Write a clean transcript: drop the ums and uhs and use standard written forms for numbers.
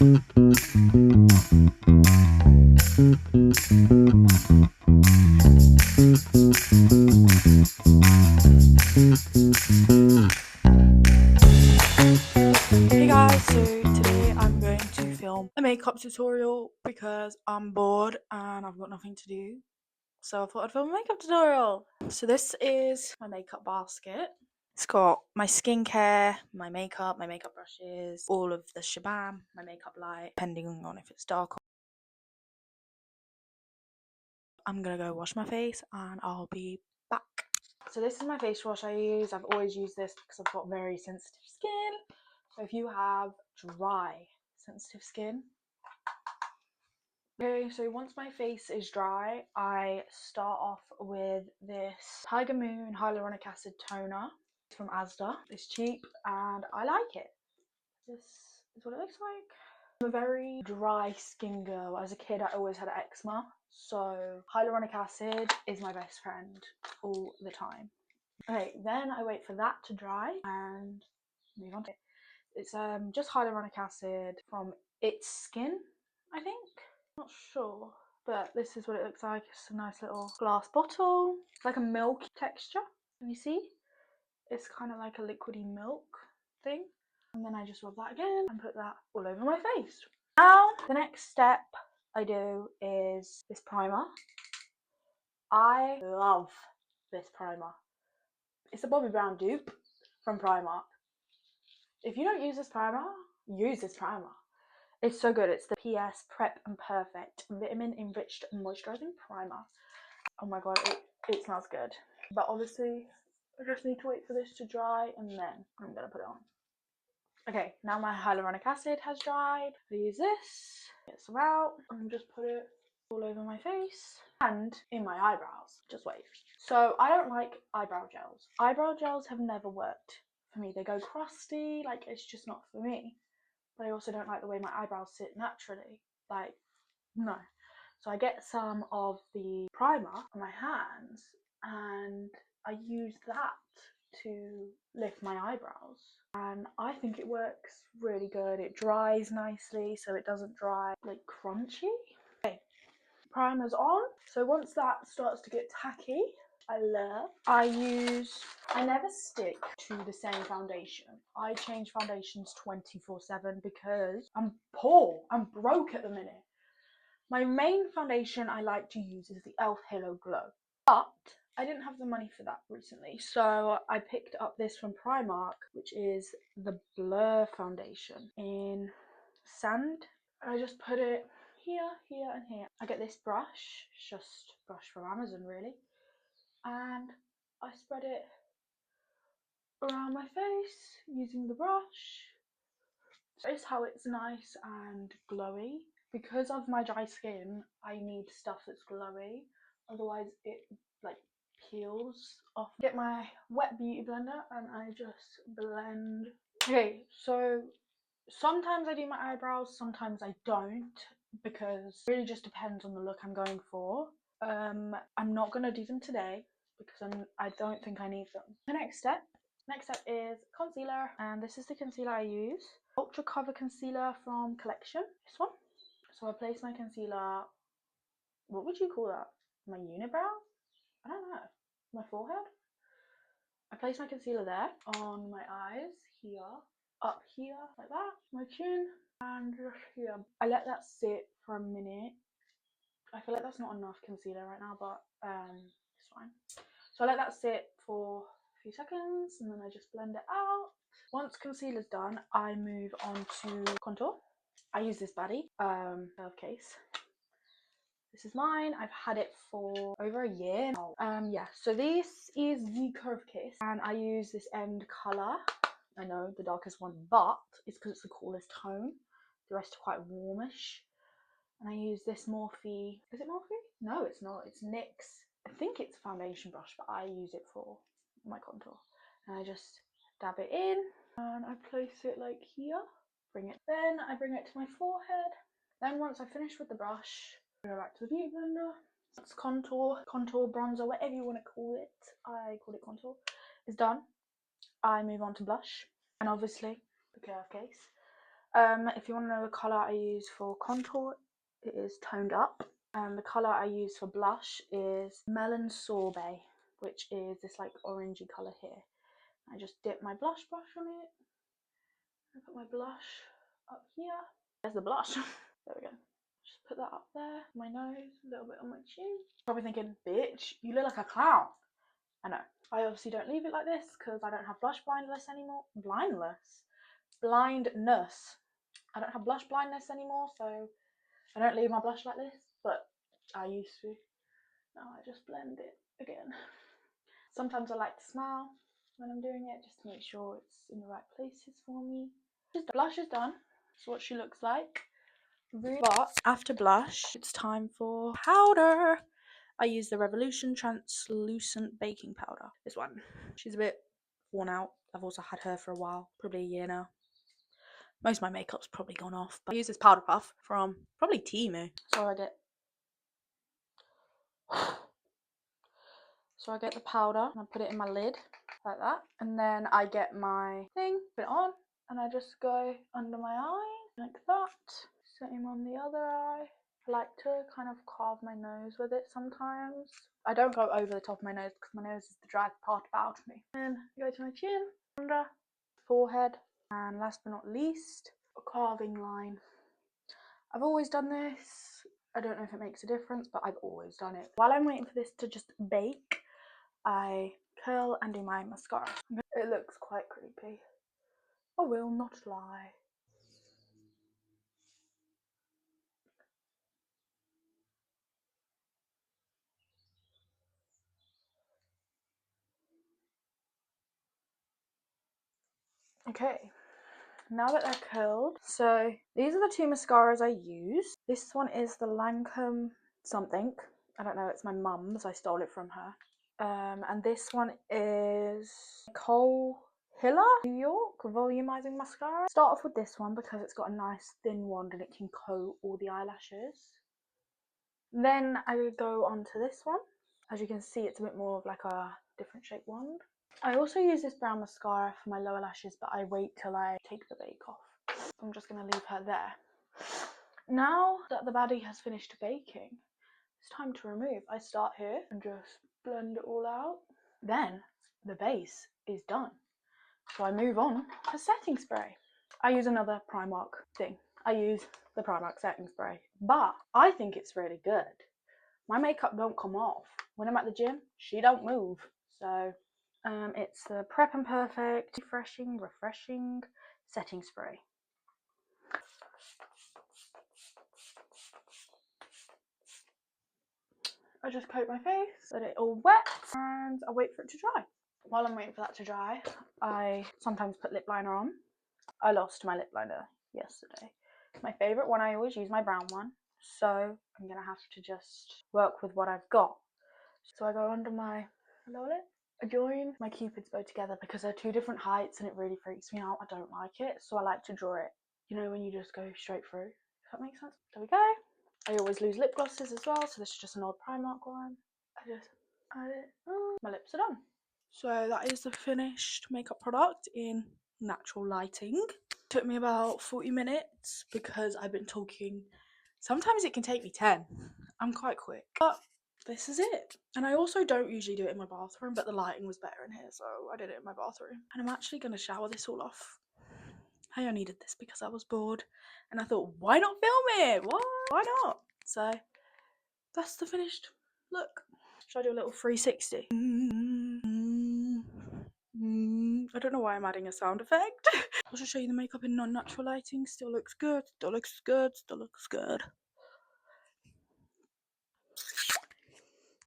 Hey guys, so today I'm going to film a makeup tutorial because I'm bored and I've got nothing to do. So I thought I'd film a makeup tutorial. So this is my makeup basket. It's got my skincare, my makeup brushes, all of the shabam, my makeup light, depending on if it's dark. I'm gonna go wash my face and I'll be back. So this is my face wash I use. I've always used this because I've got very sensitive skin. So if you have dry, sensitive skin. Okay, so once my face is dry, I start off with this Tiger Moon Hyaluronic Acid Toner. It's from Asda. It's cheap and I like it. This is what it looks like. I'm a very dry skin girl. As a kid, I always had eczema. So hyaluronic acid is my best friend all the time. Okay, then I wait for that to dry and move on to it. It's just hyaluronic acid from It's Skin, I think. Not sure, but this is what it looks like. It's a nice little glass bottle. It's like a milky texture. Can you see? It's kind of like a liquidy milk thing. And then I just rub that again and put that all over my face. Now, the next step I do is this primer. I love this primer. It's a Bobbi Brown dupe from Primark. If you don't use this primer, use this primer. It's so good. It's the PS Prep and Perfect Vitamin Enriched Moisturizing Primer. Oh my god, it smells good. But obviously, I just need to wait for this to dry and then I'm gonna put it on. Okay, now my hyaluronic acid has dried. I use this, get some out, and just put it all over my face and in my eyebrows. Just wait. So I don't like eyebrow gels. Eyebrow gels have never worked for me. They go crusty, like it's just not for me. But I also don't like the way my eyebrows sit naturally. Like, no. So I get some of the primer on my hands and I use that to lift my eyebrows. And I think it works really good. It dries nicely so it doesn't dry like crunchy. Okay, primer's on. So once that starts to get tacky, I never stick to the same foundation. I change foundations 24/7 because I'm poor. I'm broke at the minute. My main foundation I like to use is the e.l.f. Halo Glow. But I didn't have the money for that recently. So I picked up this from Primark, which is the Blur foundation in Sand. I just put it here, here and here. I get this brush, just brush from Amazon really, and I spread it around my face using the brush. Notice how it's nice and glowy. Because of my dry skin, I need stuff that's glowy, otherwise it like peels off. Get my wet beauty blender and I just blend. Okay, so sometimes I do my eyebrows, sometimes I don't, because it really just depends on the look I'm going for. I'm not gonna do them today because I don't think I need them. The next step is concealer, and this is the concealer I use. Ultra Cover Concealer from Collection, this one. So I place my concealer, what would you call that? My unibrow? I don't know. My forehead? I place my concealer there, on my eyes, here, up here, like that, my chin, and just here. I let that sit for a minute. I feel like that's not enough concealer right now, but it's fine. So I let that sit for a few seconds and then I just blend it out. Once concealer's done, I move on to contour. I use this baddie, curve case. This is mine. I've had it for over a year now. Yeah, so this is the curve case and I use this End colour. I know, the darkest one, but it's because it's the coolest tone. The rest are quite warmish. And I use this Morphe. Is it Morphe? No, it's not. It's NYX. I think it's a foundation brush, but I use it for my contour. And I just dab it in and I place it like here. Then I bring it to my forehead. Then once I finish with the brush, I go back to the beauty blender. It's contour, bronzer, whatever you want to call it. I call it contour. It's done. I move on to blush, and obviously the curve case. If you want to know the colour I use for contour, it is Toned Up. The colour I use for blush is Melon Sorbet, which is this like orangey colour here. I just dip my blush brush on it. I put my blush up here. There's the blush. There we go. Just put that up there, my nose, a little bit on my chin. Probably thinking, bitch, you look like a clown. I know. I obviously don't leave it like this because I don't have blush blindness anymore. Blindness? Blindness. I don't have blush blindness anymore, so I don't leave my blush like this, but I used to. Now I just blend it again. Sometimes I like to smile when I'm doing it just to make sure it's in the right places for me. Blush is done. That's what she looks like. But after blush, it's time for powder. I use the Revolution Translucent Baking Powder. This one. She's a bit worn out. I've also had her for a while, probably a year now. Most of my makeup's probably gone off, but I use this powder puff from probably Temu. So I get the powder and I put it in my lid like that, and then I get my thing, put it on, and I just go under my eye like that. Same on the other eye. I like to kind of carve my nose with it sometimes. I don't go over the top of my nose because my nose is the dry part about me. Then go to my chin, under, forehead, and last but not least, a carving line. I've always done this. I don't know if it makes a difference, but I've always done it. While I'm waiting for this to just bake, I curl and do my mascara. It looks quite creepy. I will not lie. Okay, now that they're curled, so these are the two mascaras I use. This one is the Lancome something. I don't know, it's my mum's. I stole it from her. And this one is Nicole Hiller New York Volumizing Mascara. Start off with this one because it's got a nice thin wand and it can coat all the eyelashes. Then I go on to this one. As you can see, it's a bit more of like a different shaped wand. I also use this brown mascara for my lower lashes, but I wait till I take the bake off. I'm just going to leave her there. Now that the baddie has finished baking, it's time to remove. I start here and just blend it all out. Then the base is done. So I move on to setting spray. I use another Primark thing. I use the Primark setting spray, but I think it's really good. My makeup don't come off. When I'm at the gym, she don't move. So it's the Prep and Perfect refreshing setting spray. I just coat my face, let it all wet, and I wait for it to dry. While I'm waiting for that to dry, I sometimes put lip liner on. I lost my lip liner yesterday. My favourite one, I always use my brown one, so I'm going to have to just work with what I've got. So I go under my lower lip. I join my Cupid's bow together because they're two different heights and it really freaks me out. I don't like it, so I like to draw it. You know, when you just go straight through. If that makes sense. There we go. I always lose lip glosses as well, so this is just an old Primark one. I just add it. Oh, my lips are done. So that is the finished makeup product in natural lighting. Took me about 40 minutes because I've been talking. Sometimes it can take me 10. I'm quite quick. But this is it. And I also don't usually do it in my bathroom, but the lighting was better in here, so I did it in my bathroom. And I'm actually going to shower this all off. I only needed this because I was bored. And I thought, why not film it? What? Why not? So that's the finished look. Should I do a little 360? I don't know why I'm adding a sound effect. I'll just show you the makeup in non-natural lighting. Still looks good, still looks good, still looks good.